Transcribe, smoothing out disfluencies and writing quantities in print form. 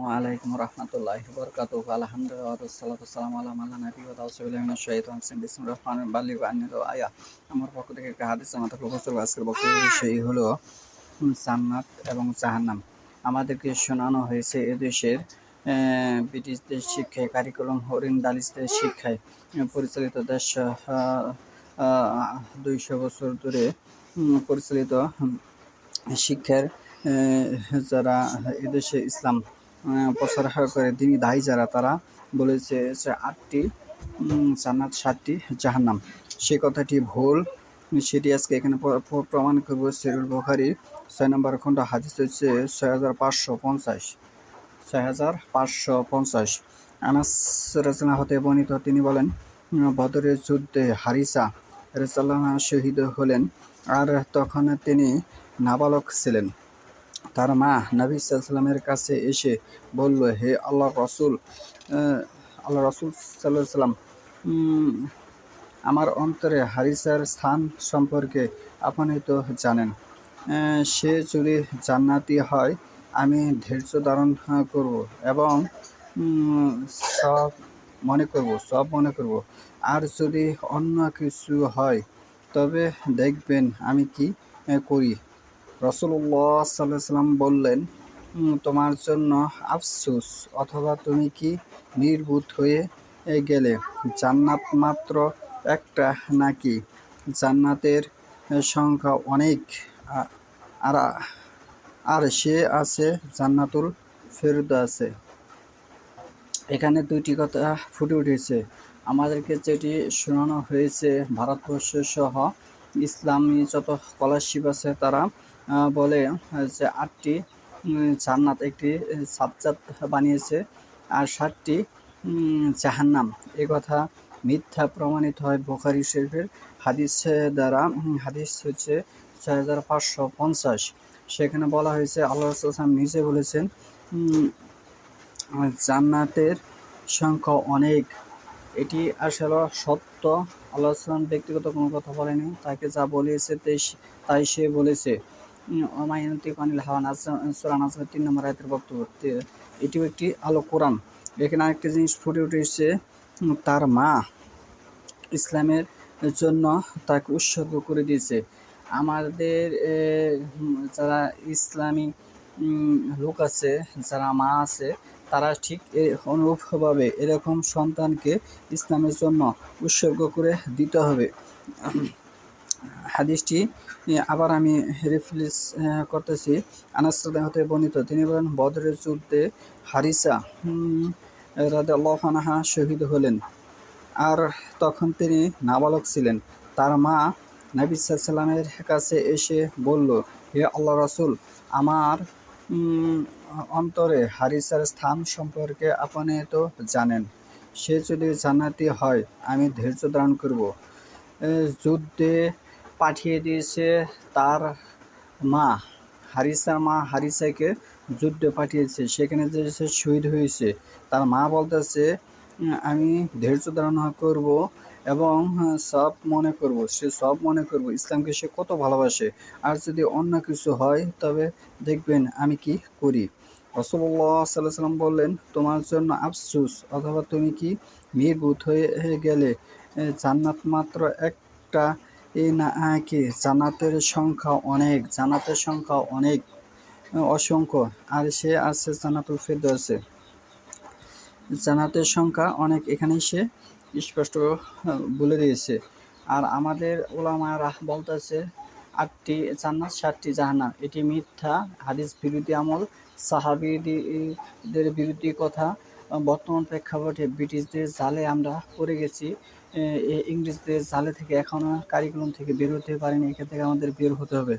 ওয়ালাইকুম রহমতুল্লাহি ওয়া বারাকাতুহু। আলহামদুলিল্লাহ ওয়াসসালাতু ওয়াসসালামু আলা মান লা নাবিয়্যা বা'দাহু। আউযু বিল্লাহি মিনাশ শাইতানির রাজিম। বিসমিল্লাহির রহমানির রহিম। বাল্লিগু আন্নী ওয়ালাউ আয়া। আমার পক্ষ থেকে একটা হাদিস আমাদের প্রফেসর আজকের বক্তব্যের বিষয় হলো জান্নাত এবং জাহান্নাম। আমাদেরকে শোনানো হয়েছে এদেশের ব্রিটিশদের শিক্ষায় কারিকুলাম ওরিয়েন্টালিস্টদের শিক্ষায় পরিচালিত দেশ 200 বছর ধরে পরিচালিত শিক্ষার যারা এদেশে ইসলাম প্রচার করে দিনী দায়ী যারা তারা বলেছে যে 8টি জান্নাত 7টি জাহান্নাম। সে কথাটি ভুল। সেটি আজকে এখানে প্রমাণ করব। সহিহুল বুখারী 6 নম্বর খণ্ড হাদিস হচ্ছে 6550। আনাস রাদিয়াল্লাহু হতে বর্ণিত, তিনি বলেন, বদরের যুদ্ধে হারিসা রাদিয়াল্লাহু আনহু শহীদ হলেন, আর তখন তিনি নাবালক ছিলেন। তার মা নবী সাল্লাল্লাহু আলাইহি ওয়াসাল্লামের কাছে এসে বলল, হে আল্লাহর রাসূল সাল্লাল্লাহু আলাইহি ওয়াসাল্লাম, আমার অন্তরে হারিসার স্থান সম্পর্কে আপনি তো জানেন। সে যদি জান্নাতি হয় আমি ধৈর্য ধারণ করব এবং সব মনে করব, আর যদি অন্য কিছু হয় তবে দেখবেন আমি কি করি। রাসূলুল্লাহ সাল্লাল্লাহু আলাইহি ওয়াসাল্লাম বললেন, তোমার জন্য আফসোস, অথবা তুমি কি নির্বোধ হয়ে গেলে? জান্নাত মাত্র একটা নাকি? জান্নাতের সংখ্যা অনেক, আর সে আছে জান্নাতুল ফেরদাউসে। এখানে দুইটি কথা ফুটে উঠেছে। আমাদেরকে যেটি শোনানো হয়েছে, ভারতবর্ষ সহ ইসলামী যত স্কলারশিপ আছে তারা বলে যে 8টি জান্নাত একটি সাজ্জাদ বানিয়েছে আর 7টি জাহান্নাম। এ কথা মিথ্যা প্রমাণিত হয় বুখারী শরীফের হাদিস দ্বারা। হাদিস হচ্ছে 6550। সেখানে বলা হয়েছে, আল্লাহ রাসূল সাল্লাল্লাহু আলাইহি ওয়াসাল্লাম নিজে বলেছেন জান্নাতের সংখ্যা অনেক। এটি আসলে সত্য। আল্লাহ সাল্লাম ব্যক্তিগত কোনো কথা বলেনি, তাকে যা বলিয়েছে তাই সে বলেছে। ওমায়ান্তিকানিল হাওয়া, সূরা নাজমের 3 নম্বর আয়াতের বক্তব্য। এটিও একটি আলো কোরআন। এখানে আরেকটি জিনিস ফুটে উঠেছে, তার মা ইসলামের জন্য তাকে উৎসর্গ করে দিয়েছে। আমাদের যারা ইসলামী লোক আছে, যারা মা আছে, তারা ঠিক অনুরূপভাবে এরকম সন্তানকে ইসলামের জন্য উৎসর্গ করে দিতে হবে। হাদিসটি আবার আমি রিফ্রেশ করতেছি। আনাস রাদিয়াল্লাহু হতে বর্ণিত, তিনি বলেন, বদরের যুদ্ধে হারিসা রাদিয়াল্লাহু আনহা শহীদ হলেন, আর তখন তিনি নাবালক ছিলেন। তার মা নবী সাল্লাল্লাহু আলাইহি ওয়াসাল্লামের কাছে এসে বলল, হে আল্লাহর রাসূল, আমার অন্তরে হারিসার স্থান সম্পর্কে আপনি তো জানেন। সে যদি জান্নাতি হয় আমি ধৈর্য ধারণ করব। যুদ্ধে পাঠিয়ে দিয়েছে তার মা, হারিসার মা হারিসাকে যুদ্ধে পাঠিয়েছে, সেখানে যে সে শহীদ হয়েছে। তার মা বলতেছে, আমি ধৈর্য ধারণ করব এবং সব মনে করব। সে সব মনে করব, ইসলামকে সে কত ভালোবাসে। আর যদি অন্য কিছু হয় তবে দেখবেন আমি কি করি। রাসূলুল্লাহ সাল্লাল্লাহু আলাইহি ওয়াসাল্লাম বললেন, তোমার জন্য আফসোস, অথবা তুমি কি নির্বোধ হয়ে গেলে? জান্নাত মাত্র একটা নাকি? জান্নাতের সংখ্যা অনেক, অসংখ্য, আর সে আছে জান্নাতুল ফেরদাউসে। জান্নাতের সংখ্যা অনেক, এখানেই সে স্পষ্ট বলে দিয়েছে। আর আমাদের উলামারা বলতেছে 8টি জান্নাত 7টি জাহান্নাম। এটি মিথ্যা, হাদিস বিরোধী আমল, সাহাবীদের বিরোধী কথা। বর্তমান প্রেক্ষাপটে ব্রিটিশদের জালে আমরা পড়ে গেছি, ইংরেজদের জালে থেকে এখনও কারিকুলাম থেকে বের হতে পারিনি। এখান থেকে আমাদের বের হতে হবে।